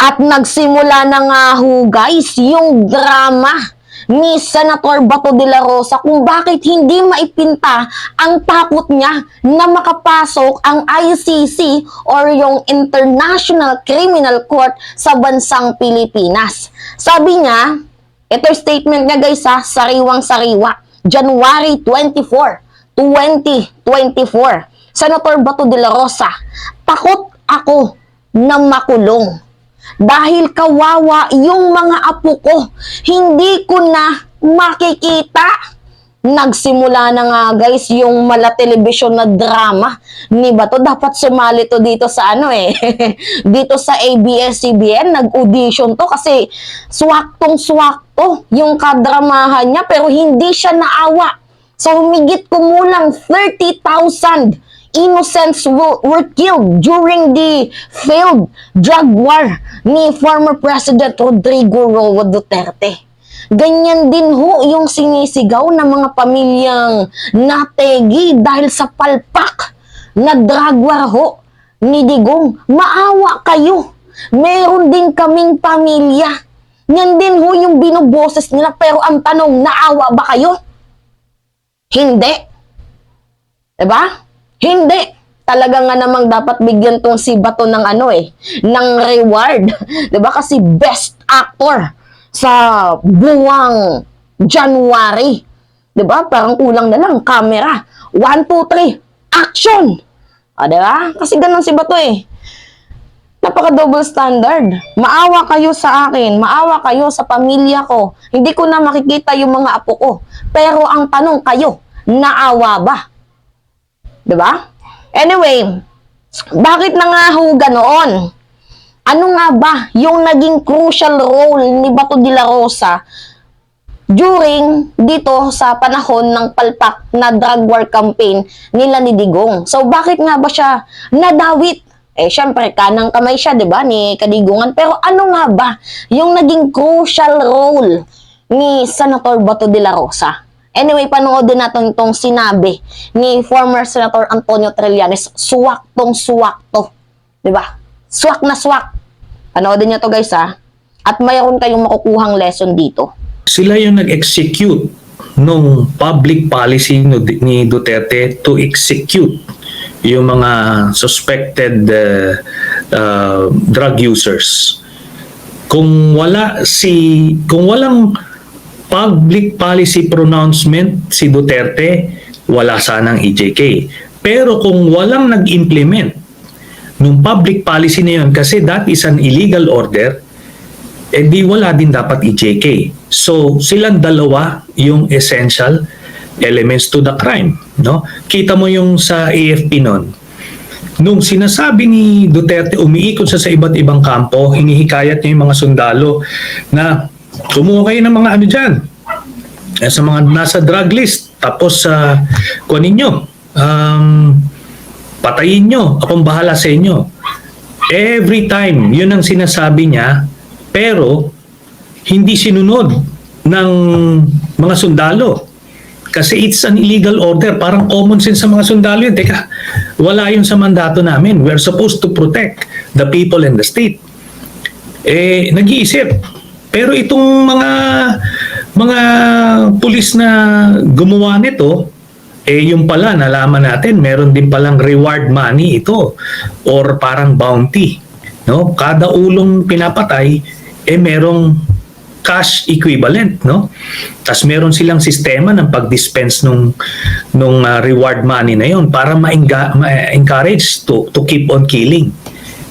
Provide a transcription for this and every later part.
At nagsimula na nga ho guys yung drama ni Senator Bato de la Rosa kung bakit hindi maipinta ang takot niya na makapasok ang ICC or yung International Criminal Court sa bansang Pilipinas. Sabi niya, ito statement niya guys sariwang-sariwa, January 24, 2024. Senator Bato de la Rosa, takot ako na makulong. Dahil kawawa yung mga apo ko, hindi ko na makikita. Nagsimula na nga guys yung mala television na drama ni Bato. Dapat sumali to dito sa dito sa ABS-CBN, nag-audition to kasi swaktong-swakto yung kadramahan niya pero hindi siya naawa. So humigit kumulang 30,000 innocents were killed during the failed drug war ni former President Rodrigo Roa Duterte. Ganyan din ho yung sinisigaw ng mga pamilyang nategi dahil sa palpak na drug war ho ni Digong. Maawa kayo. Meron din kaming pamilya. Yan din ho yung binuboses nila pero ang tanong, naawa ba kayo? Hindi. Diba? Hindi. Talaga nga namang dapat bigyan tong si Bato ng ng reward. 'Di ba? Kasi best actor sa buwang January. 'Di ba? Parang kulang na lang camera. 1 2 3 action. 'Di ba? Kasi ganun si Bato Napaka double standard. Maawa kayo sa akin, maawa kayo sa pamilya ko. Hindi ko na makikita yung mga apo ko. Pero ang tanong kayo, naawa ba? Diba? Anyway, bakit na nga ho ganoon? Ano nga ba yung naging crucial role ni Bato de la Rosa during dito sa panahon ng palpak na drug war campaign nila ni Digong? So, bakit nga ba siya nadawit? Syempre, kanang kamay siya, diba, ni Kadigungan. Pero ano nga ba yung naging crucial role ni Senator Bato de la Rosa? Anyway, panoodin natin itong sinabi ni former Senator Antonio Trillanes, suwaktong-suwakto. Diba? Swak na swak. Panoodin nyo to guys At mayroon kayong makukuhang lesson dito. Sila yung nag-execute nung public policy ni Duterte to execute yung mga suspected drug users. Kung walang public policy pronouncement si Duterte, wala sanang EJK. Pero kung walang nag-implement nung public policy na yun, kasi that is an illegal order, di wala din dapat EJK. So, silang dalawa yung essential elements to the crime. No? Kita mo yung sa AFP nun. Nung sinasabi ni Duterte, umiikot siya sa iba't ibang kampo, hinihikayat niya yung mga sundalo na kumuha kayo ng mga dyan, sa mga nasa drug list, tapos kunin nyo, patayin nyo, akong bahala sa inyo. Every time, yun ang sinasabi niya, pero hindi sinunod ng mga sundalo. Kasi it's an illegal order, parang common sense sa mga sundalo yun. Teka, wala yun sa mandato namin. We're supposed to protect the people and the state. Nag-iisip. Pero itong mga pulis na gumawa nito, yung pala, nalaman natin, meron din palang reward money ito or parang bounty. No? Kada ulong pinapatay, merong cash equivalent. No? Tapos meron silang sistema ng pag-dispense nung reward money na yon para ma-encourage to keep on killing.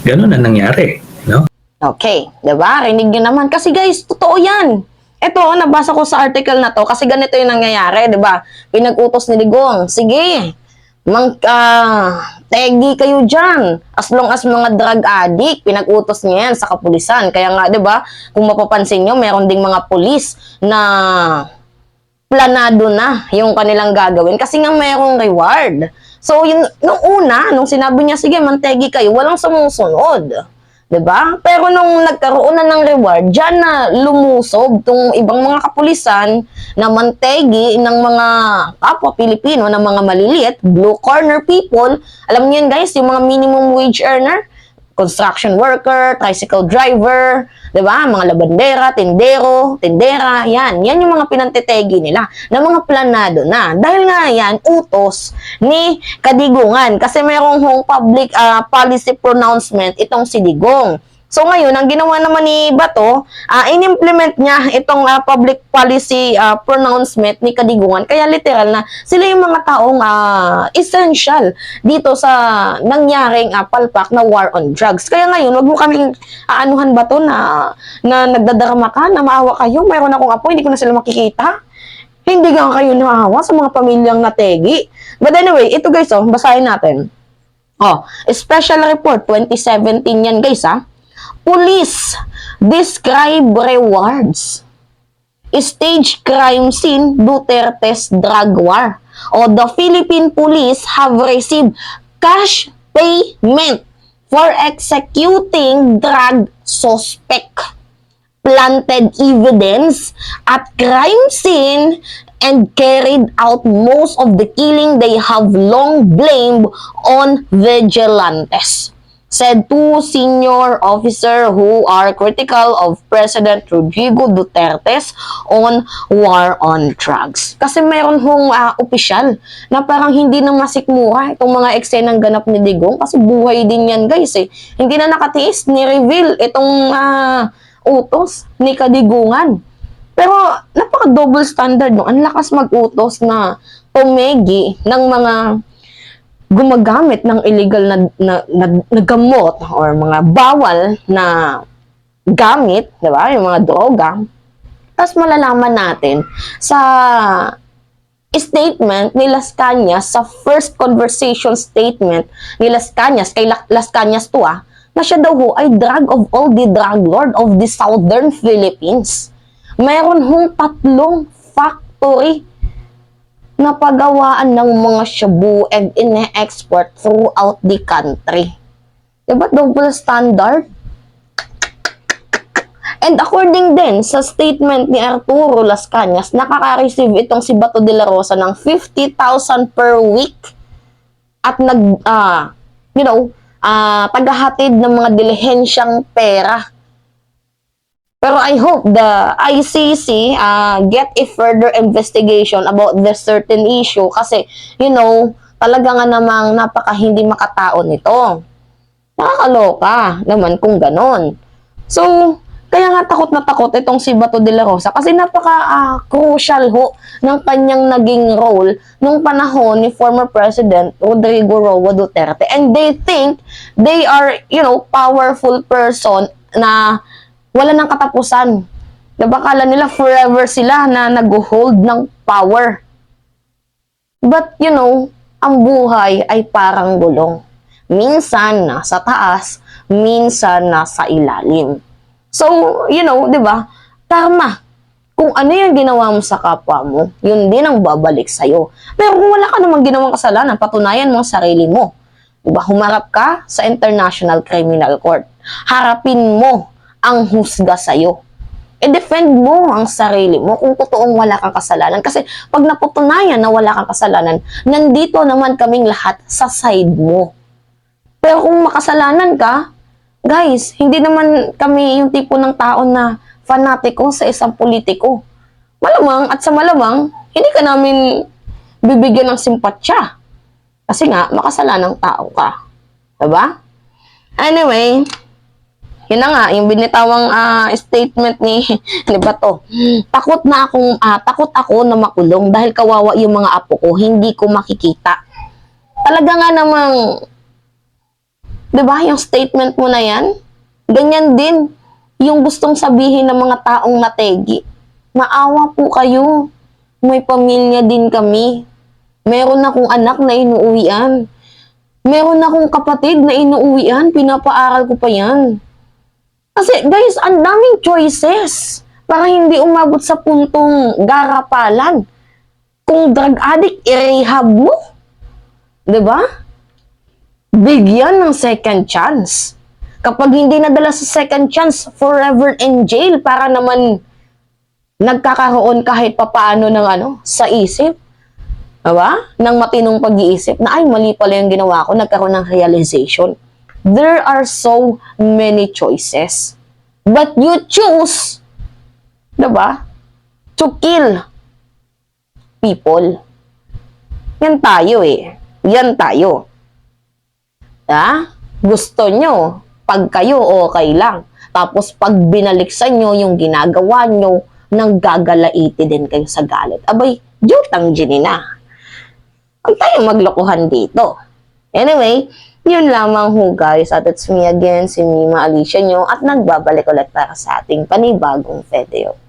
Ganun ang nangyari. No? Okay, diba? Rinig nyo naman. Kasi guys, totoo yan. Ito, nabasa ko sa article na to kasi ganito yung nangyayari, diba? Pinag-utos ni Digong. Sige, tegi kayo dyan. As long as mga drug addict, pinag-utos niya yan sa kapulisan. Kaya nga, diba? Kung mapapansin nyo, meron ding mga pulis na planado na yung kanilang gagawin kasi nga mayroong reward. So, nung sinabi niya, sige, mantegi kayo, walang sumusunod. 'Di ba? Pero nung nagkaroon na ng reward, diyan na lumusob tong ibang mga kapulisan na mantegi ng mga kapwa Pilipino, ng mga maliliit, blue corner people. Alam niyo yun guys, yung mga minimum wage earner, construction worker, tricycle driver, 'di ba? Mga labandera, tindero, tindera, yan. Yan yung mga pinantitegi nila na mga planado na. Dahil nga yan, utos ni Kadigungan. Kasi merong hong public policy pronouncement itong si Digong. So ngayon, ang ginawa naman ni Bato, in-implement niya itong public policy pronouncement ni Kadigungan. Kaya literal na sila yung mga taong essential dito sa nangyaring palpak na war on drugs. Kaya ngayon, wag mo kaming aanuhan Bato na nagdadrama ka, na maawa kayo. Mayroon akong apo, hindi ko na sila makikita. Hindi nga kayo naawa sa mga pamilyang nategi. But anyway, ito guys, basahin natin. Special Report 2017 yan guys Police describe rewards. Stage crime scene Duterte's drug war. The Philippine police have received cash payment for executing drug suspect. Planted evidence at crime scene and carried out most of the killing they have long blamed on vigilantes, said two senior officers who are critical of President Rodrigo Duterte's on war on drugs. Kasi mayroon hong opisyal na parang hindi na masikmura itong mga eksenang ganap ni Digong kasi buhay din yan guys Hindi na nakatiis ni-reveal itong utos ni Kadigungan. Pero napaka-double standard no. Ang lakas mag-utos na tumegi ng mga gumagamit ng illegal na gamot or mga bawal na gamit, di ba? Yung mga droga. Tapos malalaman natin sa statement ni Las Cañas, sa first conversation statement ni Las Cañas, kay Las Cañas to na siya daw ay drug of all the drug lord of the southern Philippines. Mayroon hong 3 factory na pagawaan ng mga shabu and ine-export throughout the country. Diba double standard? And according din sa statement ni Arturo Las Cañas, nakaka-receive itong si Bato de la Rosa ng 50,000 per week at tagahatid ng mga dilihensyang pera. Pero I hope the ICC get a further investigation about this certain issue kasi, talaga nga namang napaka hindi makatao nito. Nakakaloka naman kung ganon. So, kaya nga takot na takot itong si Bato de la Rosa kasi napaka-crucial ng kanyang naging role nung panahon ni former President Rodrigo Roa Duterte. And they think they are, powerful person na wala nang katapusan. Diba kala nila forever sila na nag-hold ng power. But, ang buhay ay parang gulong. Minsan nasa taas, minsan nasa ilalim. So, diba, karma. Kung ano yung ginawa mo sa kapwa mo, yun din ang babalik sa'yo. Pero kung wala ka namang ginawang kasalanan, patunayan mo ang sarili mo. Diba, humarap ka sa International Criminal Court. Harapin mo ang husga sa'yo. I-defend mo ang sarili mo kung totoong wala kang kasalanan. Kasi pag naputunayan na wala kang kasalanan, nandito naman kaming lahat sa side mo. Pero kung makasalanan ka, guys, hindi naman kami yung tipo ng tao na fanatiko sa isang politiko. Malamang at sa malamang, hindi ka namin bibigyan ng simpatsya. Kasi nga, makasalanang tao ka. Diba? Anyway, yun na nga, yung binitawang statement ni Bato. Takot ako na makulong dahil kawawa yung mga apo ko, hindi ko makikita. Talaga nga namang, diba, yung statement mo na yan, ganyan din yung gustong sabihin ng mga taong nategi. Maawa po kayo. May pamilya din kami. Meron akong anak na inuuwian. Meron akong kapatid na inuuwian. Pinapaaral ko pa yan. Kasi guys, ang daming choices para hindi umabot sa puntong garapalan. Kung drug addict, i-rehab mo. Diba? Bigyan ng second chance. Kapag hindi nadala sa second chance, forever in jail para naman nagkakaroon kahit papaano ng sa isip. Diba? Ng matinong pag-iisip na ay mali pala yung ginawa ko, nagkaroon ng realization. There are so many choices. But you choose, diba, to kill people. Yan tayo eh. Yan tayo. Gusto nyo, pag kayo okay lang. Tapos pag binaliksan nyo yung ginagawa nyo, nanggagalaiti din kayo sa galit. Abay, jutang gini na. Huwag tayong maglokohan dito. Anyway, yun lamang ho guys. At it's me again, si Mima Alicia nyo. At nagbabalik ulit para sa ating panibagong video.